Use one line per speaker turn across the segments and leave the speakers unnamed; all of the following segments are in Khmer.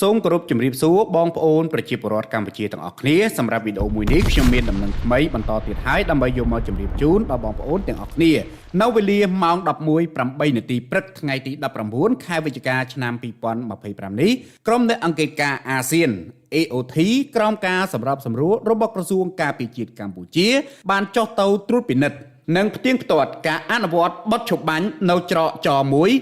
សូមគោរពជំរាបសួរបងប្អូនប្រជាពលរដ្ឋកម្ពុជាទាំងអស់គ្នាសម្រាប់វីដេអូមួយនេះខ្ញុំមានដំណឹងថ្មីបន្តទៀតហើយដើម្បីយកមកជម្រាបជូនដល់បងប្អូនទាំងអស់គ្នានៅវេលាម៉ោង 11:08 នាទីព្រឹកថ្ងៃទី 19 ខែវិច្ឆិកាឆ្នាំ 2025 នេះក្រុមអ្នកអង្កេតការណ៍អាស៊ាន AOT ក្រោមការសម្របសម្រួលរបស់ក្រសួងការពារជាតិកម្ពុជាបានចុះទៅត្រួតពិនិត្យនិងផ្ទៀងផ្ទាត់ការអនុវត្តបទឈប់បាញ់នៅច្រកចមួយ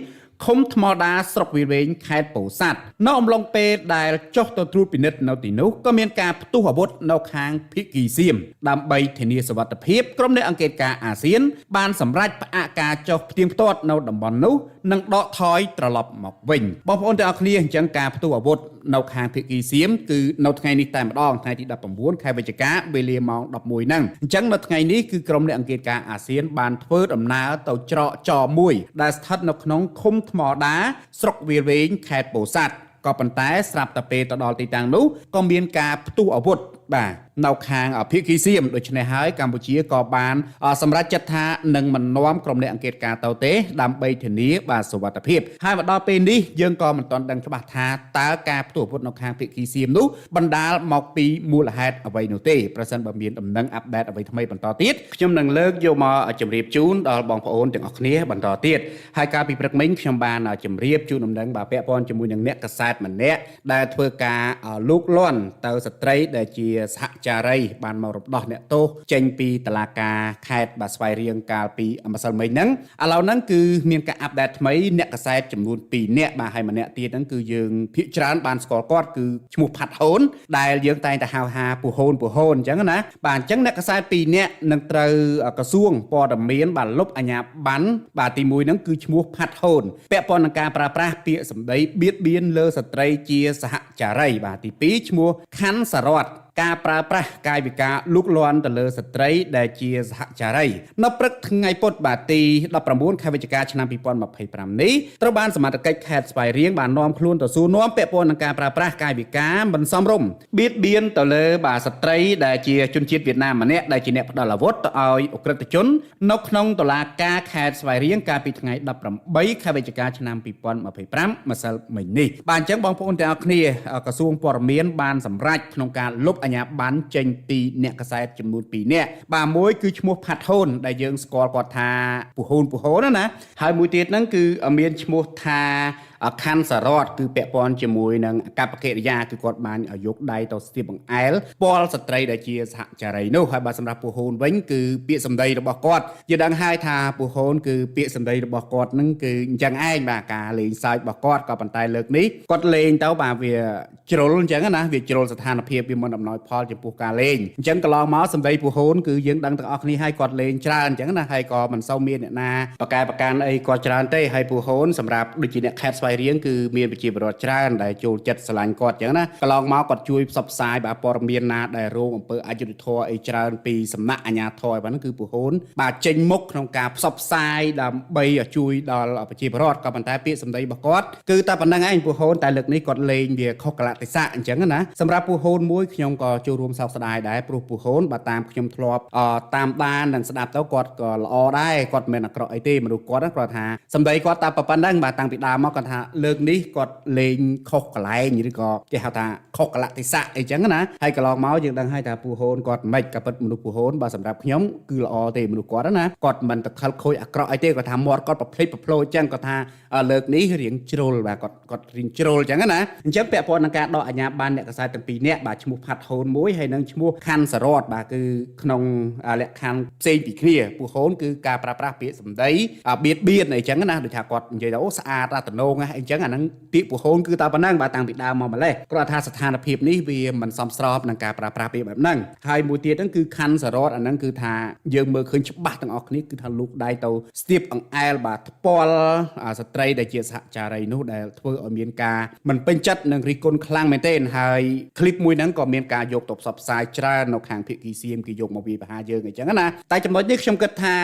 ឃុំថ្មដាស្រុកវាលវែងខេត្តពោធិ៍សាត់នៅអំឡុងពេលដែលចុះទៅត្រួតពិនិត្យនៅទីនោះក៏មានការផ្ទុះអាវុធនៅខាងភៀកគីសៀមដើម្បីធានាសុវត្ថិភាពក្រុមអ្នកអង្កេតការណ៍អាស៊ានបានសម្រេចផ្អាកការចុះផ្ទៀងផ្ទាត់នៅតំបន់នោះនិងដកថយត្រឡប់មកវិញបងប្អូនទាំងអស់គ្នាអញ្ចឹងការផ្ទុះអាវុធនៅខាងភៀកគីសៀមគឺនៅថ្ងៃនេះតែម្ដងថ្ងៃទី 19 ខែវិច្ឆិកាវេលាម៉ោង 11 ហ្នឹងអញ្ចឹងនៅថ្ងៃនេះគឺក្រុមអ្នកអង្កេតការណ៍អាស៊ានបានធ្វើដំណើរទៅច្រកចមួយដែលស្ថិតនៅក្នុងឃុំថ្មដាស្រុកវាលវែងខេត្តពោធិ៍សាត់ក៏ប៉ុន្តែស្រាប់តែពេលទៅដល់ទីតាំងនោះក៏មានការផ្ទុះអាវុធបាទនៅខាងភៀកគីសៀមដូច្នេះហើយកម្ពុជាក៏បានសម្រេចចិត្តថានឹងមិននាំក្រុមអ្នកអង្កេតការណ៍ទៅទេដើម្បីធានាបាទសុវត្ថិភាពហើយមកដល់ពេលនេះយើងក៏មិនទាន់ដឹងច្បាស់ថាតើការផ្ទុះអាវុធនៅខាងភៀកគីសៀមនោះបណ្ដាលមកពីមូលហេតុអ្វីនោះទេប្រសិនបើមានដំណឹងអាប់ដេតអ្វីថ្មីបន្តទៀតខ្ញុំនឹងលើកយកមកជម្រាបជូនដល់បងប្អូនទាំងអស់គ្នាបន្តទៀតហើយកាលពីព្រឹកមិញខ្ញុំបានជម្រាបជូនដំណឹងបាទពាក់ព័ន្ធជាមួយនឹងអ្នកកាសែតម្នាក់ដែលធ្វើការលូកលាន់ទៅស្ត្រីដែលជាសហចារីបានមករំដោះអ្នកទោសចេញពីតុលាការខេត្តបាទស្វាយរៀងកាលពីម្សិលមិញហ្នឹងឥឡូវហ្នឹងគឺមានការអាប់ដេតថ្មីអ្នកកាសែតចំនួន2នាក់បាទហើយម្នាក់ទៀតហ្នឹងគឺយើងភាគច្រើនបានស្គាល់គាត់គឺឈ្មោះផាត់ហូនដែលយើងតែងតែហៅថាពូហូនអញ្ចឹងណាបាទអញ្ចឹងអ្នកកាសែត2នាក់នឹងត្រូវក្រសួងព័ត៌មានបាទលុបអាជ្ញាប័ណ្ណបាទទី1ហ្នឹងគឺឈ្មោះផាត់ហូនពាក់ព័ន្ធនឹងការប្រើប្រាស់ពាក្យសម្ដីបៀតបៀនលើស្ត្រីជាសហចារីបាទទី2ឈ្មោះខាន់សារ៉ាត់ការប្រើប្រាស់កាយវិការលូកលាន់ទៅលើស្ត្រីដែលជាសហចារីនៅព្រឹកថ្ងៃពុធបាទទី 19 ខែវិច្ឆិកាឆ្នាំ 2025 នេះត្រូវបានសមត្ថកិច្ចខេត្តស្វាយរៀងបាននាំខ្លួនទៅសួរនាំពាក់ព័ន្ធនឹងការប្រើប្រាស់កាយវិការមិនសមរម្យបៀតបៀនទៅលើបាទស្ត្រីដែលជាជនជាតិវៀតណាមម្នាក់ដែលជាអ្នកផ្ដល់អាវុធទៅឲ្យអ ுக ្រិតជននៅក្នុងតុលាការខេត្តស្វាយរៀងកាលពីថ្ងៃ 18 ខែវិច្ឆិកាឆ្នាំ 2025 ម្សិលមិញនេះបាទអញ្ចឹងបងប្អូនទាំងអស់គ្នាក្រសួងព័ត៌មានបានសម្រេចក្នុងការលុបអាជ្ញាប័ណ្ណចេញពីអ្នកកាសែតចំនួន2នាក់បាទមួយគឺឈ្មោះផាត់ហូនដែលយើងស្គាល់គាត់ថាពូហូនណាហើយមួយទៀតហ្នឹងគឺមានឈ្មោះថាខាន់សារ៉ាត់គឺពាក់ព័ន្ធជាមួយនឹងអកប្បកិរិយាគឺគាត់បានយកដៃទៅស្ទាបបង្អែលពាល់ស្ត្រីដែលជាសហចារីនោះហើយបាទសម្រាប់ពូហូនវិញគឺពាក្យសម្ដីរបស់គាត់យើងដឹងហើយថាពូហូនគឺពាក្យសម្ដីរបស់គាត់ហ្នឹងគឺអញ្ចឹងឯងបាទការលេងសើចរបស់គាត់ក៏ប៉ុន្តែលើកនេះគាត់លេងទៅបាទវាជ្រុលអញ្ចឹងណាវាជ្រុលស្ថានភាពវាមិនអំណោយផលចំពោះការលេងអញ្ចឹងកន្លងមកសម្ដីពូហូនគឺយើងដឹងទាំងអស់គ្នាហើយគាត់លេងច្រើនអញ្ចឹងណាហើយក៏មិនសូវមានអ្នកណាប្រកែប្រកាន់អីគាត់ច្រើនទេហើយពូហូនសម្រាប់ដូចជាអ្នកខេត្តស្វាយរៀងគឺមានប្រជាពលរដ្ឋច្រើនដែលចូលចិត្តស្រឡាញ់គាត់អញ្ចឹងណាកន្លងមកគាត់ជួយផ្សព្វផ្សាយបាទព័ត៌មានណាដែលរងអំពើអយុត្តិធម៌អីច្រើនពីសំណាក់អាជ្ញាធរហ្នឹងគឺពូហូនបាទចេញមុខក្នុងការផ្សព្វផ្សាយដើម្បីជួយដល់ប្រជាពលរដ្ឋក៏ប៉ុន្តែពាក្យសម្ដីរបស់គាត់គឺតែប៉ុណ្្នឹងឯងពូហូនតែលើកនេះគាត់លេងវាខុសកលៈទេសៈអញ្ចឹងណាសម្រាប់ពូហូនមួយខ្ញុំក៏ចូលរួមសោកស្ដាយដែរព្រោះពូហូនបាទតាមខ្ញុំធ្លាប់តាមដាននិងស្ដាប់ទៅគាត់ក៏ល្អដែរគាត់មិនមែនអាក្រក់អីទេមនុស្សគាត់គាត់ថាសម្ដីគាត់តែប៉ុណ្្នឹងបាទតាំងពីដើមមកគាត់ថាលើកនេះគាត់លេងខុសកន្លែងឬក៏គេហៅថាខុសកលៈទេសៈអីចឹងណាហើយកន្លងមកយើងដឹងហើយថាពូហូនគាត់មិនក៏ពិតមនុស្សពូហូនបាទសម្រាប់ខ្ញុំគឺល្អទេមនុស្សគាត់ណាគាត់មិនទៅខលខូចអាក្រក់អីទេគាត់ថាមាត់គាត់ប្រភ្លេចប្រភ្លោចឹងគាត់ថាលើកនេះរៀងជ្រុលបាទគាត់រៀងជ្រុលចឹងណាអញ្ចឹងពាក់ព័ន្ធនឹងការដកអាជ្ញាប័ណ្ណអ្នកកាសែតទាំងពីរនាក់បាទឈ្មោះផាត់ហូនមួយហើយនិងឈ្មោះខាន់សារ៉ាត់បាទគឺក្នុងលក្ខខណ្ឌផ្សេងពីគ្នាពូហូនគឺការប្រើប្រាស់ពាក្យសម្ដីបៀតបៀនអីចឹងណាដូចថាគាត់និយាយថាអូស្អាតអាតំណងអីចឹងអាហ្នឹងពាក្យពូហូនគឺតែប៉ុណ្ណឹងបាទតាំងពីដើមមកម្លេះគាត់ថាស្ថានភាពនេះវាមិនសមស្របនឹងការប្រើប្រាស់ពាក្យបែបហ្នឹងហើយមួយទៀតហ្នឹងគឺខាន់សារ៉ាត់អាហ្នឹងគឺថាយើងមើលឃើញច្បាស់ទាំងអស់គ្នាគឺថាលូកដៃទៅស្ទាបអង្អែលបាទថ្ពាល់ស្ត្រីដែលជាសហចារីនោះដែលធ្វើឲ្យមានការមិនពេញចិត្តនឹងរិះគន់ខ្លាំងមែនទែនហើយคลิปមួយហ្នឹងក៏មានការយកទៅផ្សព្វផ្សាយច្រើននៅខាងភាគីសៀមគេយកមកវាយប្រហារយើងអញ្ចឹងណាតែចំណុចនេះខ្ញុំគិតថា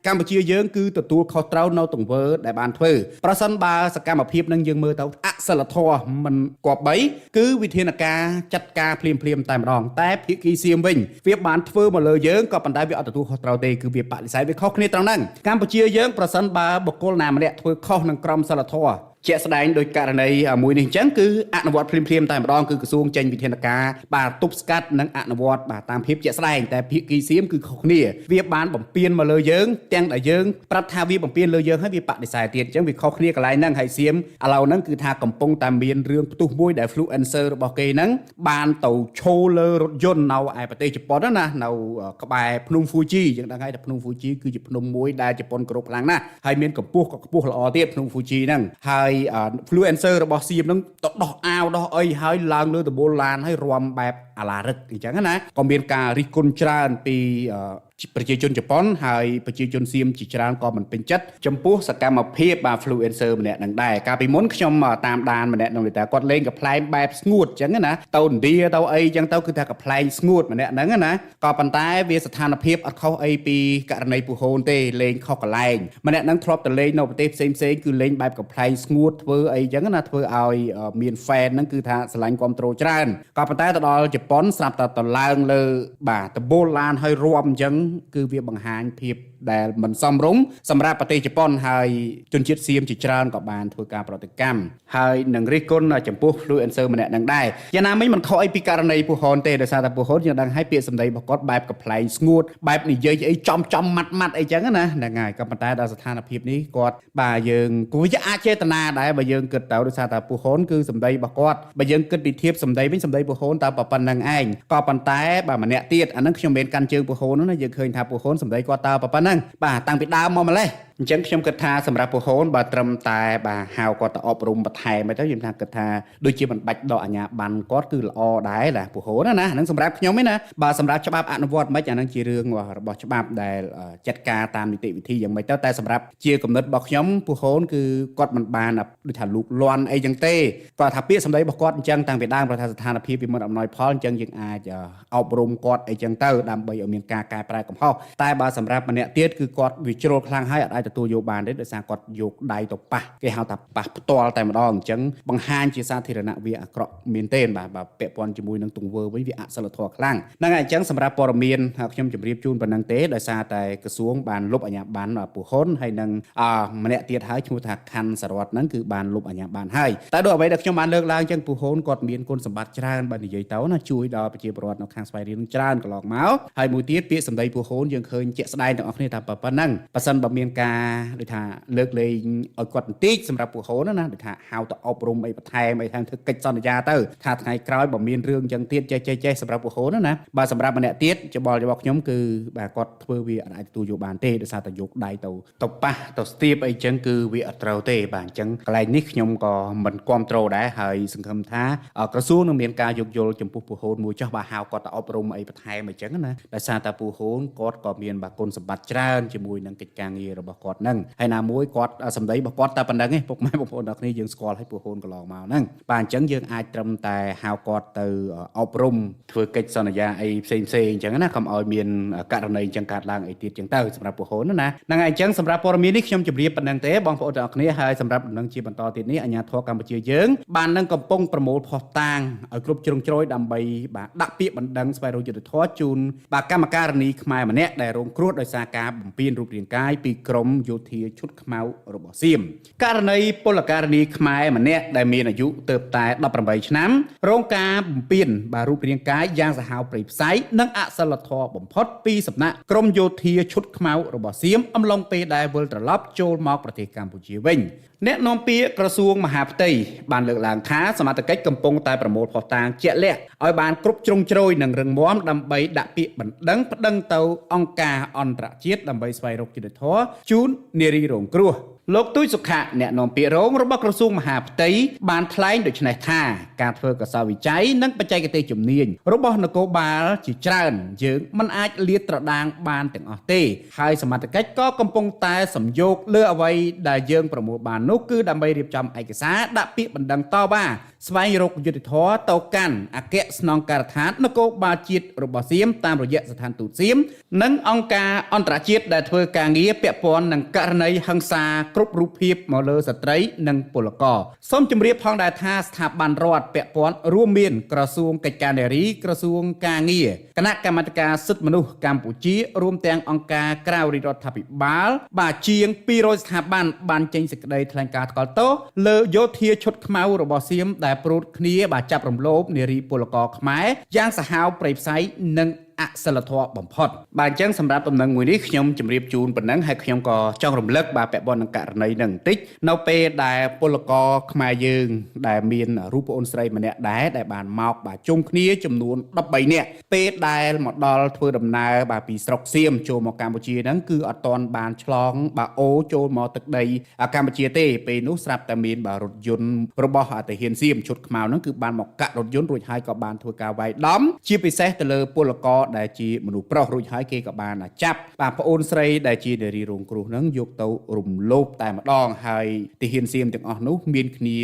កម្ពុជាយើងគឺទទួលខុសត្រូវនៅទង្វើដែលបានធ្វើប្រសិនបើសកម្មភាពនឹងយើងមើលទៅអសិលធម៌មិនគប្បីគឺវិធានការចាត់ការភ្លាមតែម្ដងតែភាគីសៀមវិញវាបានធ្វើមកលើយើងក៏ប៉ុន្តែវាអត់ទទួលខុសត្រូវទេគឺវាបដិសេធវាខុសគ្នាត្រង់ហ្នឹងកម្ពុជាយើងប្រសិនបើបុគ្គលណាម្នាក់ធ្វើខុសនឹងក្រមសីលធម៌ ជាក់ស្ដែងដោយករណីមួយនេះអញ្ចឹងគឺអនុវត្តភ្លាមៗតែម្ដងគឺក្រសួងចេញវិធានការបាទទប់ស្កាត់និងអនុវត្តបាទតាមភាពជាក់ស្ដែងតែភាគីសៀមគឺខុសគ្នាវាបានបំពេញមកលើយើងទាំងដែលយើងប្រាប់ថាវាបំពេញលើយើងហើយវាបដិសេធទៀតអញ្ចឹងវាខុសគ្នាកន្លែងហ្នឹងហើយសៀមឥឡូវហ្នឹងគឺថាកំពុងតែមានរឿងផ្ទុះមួយដែល influencer របស់គេហ្នឹងបានទៅឈោលើរថយន្តនៅឯប្រទេសជប៉ុនណានៅក្បែរភ្នំ Fuji យើងដឹងហើយថាភ្នំ Fuji គឺជាភ្នំមួយដែលជប៉ុនគោរពខ្លាំងណាស់ហើយមានកម្ពស់ក៏ខ្ពស់ល្អទៀតភ្នំ Fuji ហ្នឹងហើយ influencer របស់សៀមហ្នឹងទៅដោះអាវដោះអីហើយឡើងលើដំបូលឡានហើយរាំបែបអាឡារឹកអញ្ចឹងណាក៏មានការរិះគន់ច្រើនពីប្រជាជនជប៉ុនហើយប្រជាជនសៀមជាច្រើនក៏មិនពេញចិត្តចំពោះសកម្មភាពបាទ influencer ម្នាក់នឹងដែរកាលពីមុនខ្ញុំតាមដានម្នាក់នឹងតែគាត់លេងកំ pl ែងបែបស្ងួតអញ្ចឹងណាទៅឥណ្ឌាទៅអីអញ្ចឹងទៅគឺថាកំ pl ែងស្ងួតម្នាក់ហ្នឹងណាក៏ប៉ុន្តែវាស្ថានភាពអត់ខុសអីពីករណីពូហូនទេលេងខុសកន្លែងម្នាក់ហ្នឹងធ្លាប់ទៅលេងនៅប្រទេសផ្សេងគឺលេងបែបកំ pl ែងស្ងួតធ្វើអីអញ្ចឹងណាធ្វើឲ្យមាន fan ហ្នឹងគឺថាស្រឡាញ់គ្រប់ត្រូលច្រើនក៏ប៉ុន្តែទៅដល់ជប៉ុនស្រាប់តែទៅឡើងលើបាទដំបូលឡានហើយរួមអញ្ចឹងគឺវាបង្ហាញភាពដែលមិនសមរម្យសម្រាប់ប្រទេសជប៉ុនហើយជនជាតិសៀមជាច្រើនក៏បានធ្វើការប្រតិកម្មហើយនឹងរិះគន់ចំពោះ influencer ម្នាក់នឹងដែរយ៉ាងណាមិញមិនខុសអីពីករណីពូហនទេដោយសារតែពូហនយើងដឹងហើយពាក្យសម្ដីរបស់គាត់បែបកំ pl ែងស្ងួតបែបនិយាយអីចំម៉ាត់អីចឹងណាហ្នឹងហើយក៏ប៉ុន្តែដល់ស្ថានភាពនេះគាត់បាទយើងគួរជាអាចចេតនាដែរបើយើងគិតទៅដោយសារតែពូហនគឺសម្ដីរបស់គាត់បើយើងគិតពីធៀបសម្ដីវិញសម្ដីពូហនតើប៉ុណ្្នឹងឯងក៏ប៉ុន្តែបាទម្នាក់ទៀតអាហ្នឹងខ្ញុំមិនកាន់ជើងពូហនណាយើងឃើញថាពូហនសម្ដីគាត់តើប៉ុណ្្នឹងបាទតាំងពីដើមមកម្លេះអញ្ចឹងខ្ញុំគិតថាសម្រាប់ពូហនបើត្រឹមតែបាទហៅគាត់ទៅអប់រំបន្ថែមទៅខ្ញុំថាគិតថាដូចជាមិនបាច់ដកអាជ្ញាប័ណ្ណគាត់គឺល្អដែរណាពូហនណាហ្នឹងសម្រាប់ខ្ញុំឯណាបើសម្រាប់ច្បាប់អនុវត្តមិនអាហ្នឹងជារឿងរបស់ច្បាប់ដែលចាត់ការតាមនីតិវិធីយ៉ាងម៉េចទៅតែសម្រាប់ជាគំនិតរបស់ខ្ញុំពូហនគឺគាត់មិនបានដូចថាលូកលាន់អីចឹងទេគាត់ថាពាក្យសម្ដីរបស់គាត់អញ្ចឹងតាំងពីដើមគាត់ថាស្ថានភាពវាមិនអំណោយផលអញ្ចឹងយើងអាចអប់រំគាត់អីចឹងទៅដើម្បីឲ្យមានការកែប្រែកំហុសតែបើសម្រាប់ម្នាក់ទៀតគឺគាត់វាជ្រុលខ្លាំងហើយអាចទទួលយកបានទេដោយសារគាត់យកដៃទៅប៉ះគេហៅថាប៉ះផ្ទាល់តែម្ដងអញ្ចឹងបង្ហាញជាសាធារណៈវាអាក្រក់មែនទេបាទពាក់ព័ន្ធជាមួយនឹងទង្វើវិញវាអសិលធម៌ខ្លាំងហ្នឹងហើយអញ្ចឹងសម្រាប់ព័ត៌មានខ្ញុំជម្រាបជូនប៉ុណ្្នឹងទេដោយសារតែក្រសួងបានលុបអាជ្ញាប័ណ្ណពូហ៊ុនហើយនឹងម្នាក់ទៀតហើយឈ្មោះថាខណ្ឌសរវត្តហ្នឹងគឺបានលុបអាជ្ញាប័ណ្ណហើយតែដូចអ្វីដែលខ្ញុំបានលើកឡើងអញ្ចឹងពូហ៊ុនគាត់មានគុណសម្បត្តិច្រើនបើនិយាយទៅណាជួយដល់ប្រជាពលរដ្ឋនៅខាងស្វាយរៀងច្រើនកន្លងមកហើយមួយទៀតពាក្យសម្ដីពូហ៊ុនយើងឃើញជាក់ស្ដែងទាំងអស់គ្នាថាប៉ុណ្ណឹងប៉ះសិនបើមានការដូចថាលើកលែងឲ្យគាត់បន្តិចសម្រាប់ពូហ៊ុនណាដូចថាហៅទៅអប់រំអីបន្ថែមអីថាធ្វើកិច្ចសន្យាទៅថាថ្ងៃក្រោយបើមានរឿងអញ្ចឹងទៀតចេះសម្រាប់ពូហ៊ុនណាបើសម្រាប់ម្នាក់ទៀតច្បល់របស់ខ្ញុំគឺបាទគាត់ធ្វើវាអាចទទួលយកបានទេដោយសារតែយកដៃទៅប៉ះទៅស្ទាបអីចឹងគឺវាអត់ត្រូវទេបាទអញ្ចឹងកន្លែងនេះខ្ញុំក៏មិនគ្រប់ត្រូលដែរហើយសង្ឃឹមថាក្រសួងនឹងមានការយោគយល់ចំពោះពូហ៊ុនមួយចុះបាទហៅគាត់ទៅអប់រំអីបន្ថែមអីចឹងណាដោយសារតែពូហ៊ុនគាត់ក៏មានបាទគុណសម្បត្តិច្រើនជាមួយនឹងកិច្ចការងាររបស់គាត់ហ្នឹងហើយណាមួយគាត់សម្ដីរបស់គាត់តែប៉ុណ្្នឹងឯងពុកម៉ែបងប្អូនទាំងគ្នាយើងស្គាល់ឲ្យពូហ៊ុនកន្លងមកហ្នឹងបាទអញ្ចឹងយើងអាចត្រឹមតែហៅគាត់ទៅអប់រំធ្វើកិច្ចសន្យាអីផ្សេងអញ្ចឹងណាកុំឲ្យមានករណីអញ្ចឹងកើតឡើងអីទៀតអញ្ចឹងទៅសម្រាប់ពូហ៊ុនណាហ្នឹងហើយអញ្ចឹងសម្រាប់ព័ត៌មាននេះខ្ញុំជម្រាបប៉ុណ្្នឹងទេបងប្អូនទាំងគ្នាហើយសម្រាប់ដំណឹងជាបន្តទៀតនេះអាជ្ញាធរកម្ពុជាយើងបាននឹងកំពុងប្រមូលភស្តុតាងឲ្យគ្រប់ជ្រុងជ្រោយដើម្បីបាទដាក់ពាក្យបណ្ដឹងស្វែងរកយុត្តិធម៌ជូនបាទកម្មការិនីខ្មែរម្នាក់ដែលរងគ្រោះដោយសារការបំពានរូបរាងកាយពីក្រមយោធាឈុតខ្មៅរបស់សៀមករណីពលការិនីខ្មែរម្នាក់ដែលមានអាយុទើបតែ18ឆ្នាំរងការបំពានបាទរូបរាងកាយយ៉ាងសាហាវព្រៃផ្សៃនិងអសិលធម៌បំផុតពីសំណាក់ក្រមយោធាឈុតខ្មៅរបស់សៀមអំឡុងពេលដែលវិលត្រឡប់ចូលមកប្រទេសកម្ពុជាវិញអ្នកនាំពាក្យក្រសួងមហាផ្ទៃបានលើកឡើងថាសមត្ថកិច្ចកំពុងតែប្រមូលភស្តុតាងជាក់លាក់ឲ្យបានគ្រប់ជ្រុងជ្រោយនិងរឹងមាំដើម្បីដាក់ពាក្យបណ្ដឹងប្តឹងទៅអង្គការអន្តរជាតិដើម្បីស្វែងរកយុត្តិធម៌ជូននារីរងគ្រោះលោកទូចសុខៈអ្នកនាំពាក្យរងរបស់ក្រសួងមហាផ្ទៃបានថ្លែងដូចនេះថាការធ្វើកសោវិច័យនិងបច្ចេកទេសជំនាញរបស់នគរបាលជាច្រើនយើងមិនអាចលាតត្រដាងបានទាំងអស់ទេហើយសមត្ថកិច្ចក៏កំពុងតែសំយោគលើអ្វីដែលយើងប្រមូលបាននោះគឺដើម្បីរៀបចំឯកសារដាក់ពាក្យបណ្ដឹងតវ៉ាស្វែងរកយុត្តិធម៌ទៅកាន់អគ្គស្នងការដ្ឋាននគរបាលជាតិរបស់សៀមតាមរយៈស្ថានទូតសៀមនិងអង្គការអន្តរជាតិដែលធ្វើការងារពាក់ព័ន្ធនឹងករណីហិង្សា គ្រប់រូបភាពមកលើស្ត្រីនិងពលករសូមជម្រាបផងដែរថាស្ថាប័នរដ្ឋពាក់ព័ន្ធរួមមានក្រសួងកិច្ចការនារីក្រសួងការងារគណៈកម្មាធិការសិទ្ធិមនុស្សកម្ពុជារួមទាំងអង្គការក្រៅរាជរដ្ឋាភិបាលបាទជាង200ស្ថាប័នបានចេញសេចក្តីថ្លែងការណ៍ថ្កោលទោសលើយោធាឈុតខ្មៅរបស់សៀមដែលប្រូតគ្នាបាទចាប់រំលោភនារីពលករខ្មែរយ៉ាងសាហាវព្រៃផ្សៃនិងអសិលធម៌បំផុតបាទអញ្ចឹងសម្រាប់ដំណឹងមួយនេះខ្ញុំជម្រាបជូនប៉ុណ្ណឹងហើយខ្ញុំក៏ចង់រំលឹកបាទពាក់ព័ន្ធនឹងករណីនឹងបន្តិចនៅពេលដែលពលករខ្មែរយើងដែលមានរូបប្អូនស្រីម្នាក់ដែរដែលបានមកបាទជុំគ្នាចំនួន13នាក់ពេលដែលមកដល់ធ្វើដំណើរបាទពីស្រុកសៀមចូលមកកម្ពុជាហ្នឹងគឺអត់ទាន់បានឆ្លងបាទអូចូលមកទឹកដីកម្ពុជាទេពេលនោះស្រាប់តែមានបាទរថយន្តរបស់ទាហានសៀមឈុតខ្មៅហ្នឹងគឺបានមកកាក់រថយន្តរួចហើយក៏បានធ្វើការវាយដំជាពិសេសទៅលើពលករដែលជាមនុស្សប្រុសរួចហើយគេក៏បានចាប់បាទប្អូនស្រីដែលជានារីរងគ្រោះហ្នឹងយកទៅរំលោភតែម្ដងហើយទាហានសៀមទាំងអស់នោះមានគ្នា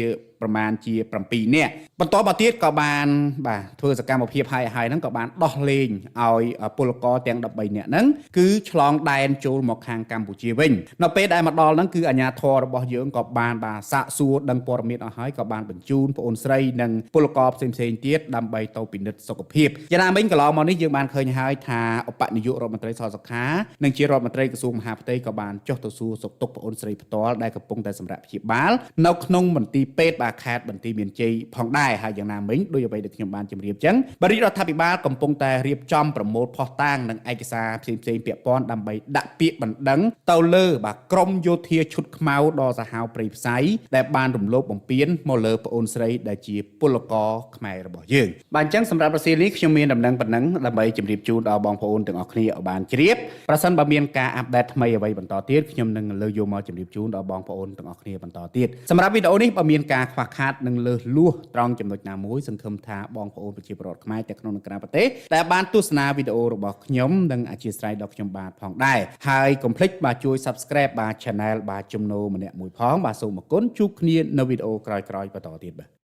ប្រមាណជា7នាក់បន្តមកទៀតក៏បានបាទធ្វើសកម្មភាពហើយហ្នឹងក៏បានដោះលែងឲ្យពលករទាំង13នាក់ហ្នឹងគឺឆ្លងដែនចូលមកខាងកម្ពុជាវិញនៅពេលដែលមកដល់ហ្នឹងគឺអាជ្ញាធររបស់យើងក៏បានបាទសាកសួរដឹងព័ត៌មានអស់ហើយក៏បានបញ្ជូនប្អូនស្រីនិងពលករផ្សេងៗទៀតដើម្បីទៅពិនិត្យសុខភាពយ៉ាងណាមិញកន្លងមកនេះយើងបានឃើញហើយថាឧបនាយករដ្ឋមន្ត្រីសសុខានិងជារដ្ឋមន្ត្រីក្រសួងមហាផ្ទៃក៏បានចុះទៅសួរសុខទុក្ខប្អូនស្រីផ្ទាល់ដែលកំពុងតែសម្រាប់ព្យាបាលនៅក្នុងមន្ទីរពេទ្យខេត្តបន្ទាយមានជ័យផងដែរហើយយ៉ាងណាមិញដោយអ្វីដែលខ្ញុំបានជម្រាបចឹងបរិយារដ្ឋាភិបាលកំពុងតែរៀបចំប្រមូលភស្តុតាងនិងឯកសារផ្សេងៗពាក់ព័ន្ធដើម្បីដាក់ពាក្យបណ្ដឹងទៅលើបាទក្រុមយោធាឈុតខ្មៅដ៏សាហាវព្រៃផ្សៃដែលបានរំលោភបំពានមកលើប្អូនស្រីដែលជាពលករខ្មែររបស់យើងបាទអញ្ចឹងសម្រាប់រសៀលនេះខ្ញុំមានដំណឹងប៉ុណ្ណឹងដើម្បីជម្រាបជូនដល់បងប្អូនទាំងអស់គ្នាឲ្យបានជ្រាបប្រសិនបើមានការអាប់ដេតថ្មីអ្វីបន្តទៀតខ្ញុំនឹងលើកយកមកជម្រាបជូនដល់បងប្អូនទាំងអស់គ្នាបន្តទៀតសម្រាប់វីដេអូនេះបើមានការខ្វះខាតនឹងលើសលួសត្រង់ចំណុចណាមួយសង្ឃឹមថាបងប្អូនប្រជាពលរដ្ឋខ្មែរទាំងក្នុងនិងក្រៅប្រទេសដែលបានទស្សនាវីដេអូរបស់ខ្ញុំនឹងអធិស្ឋានដល់ខ្ញុំបាទផងដែរហើយកុំភ្លេចបាទជួយ Subscribe បាទ Channel បាទជំនោរម្នាក់មួយផងបាទសូមអរគុណជួបគ្នានៅវីដេអូក្រោយៗបន្តទៀតបាទ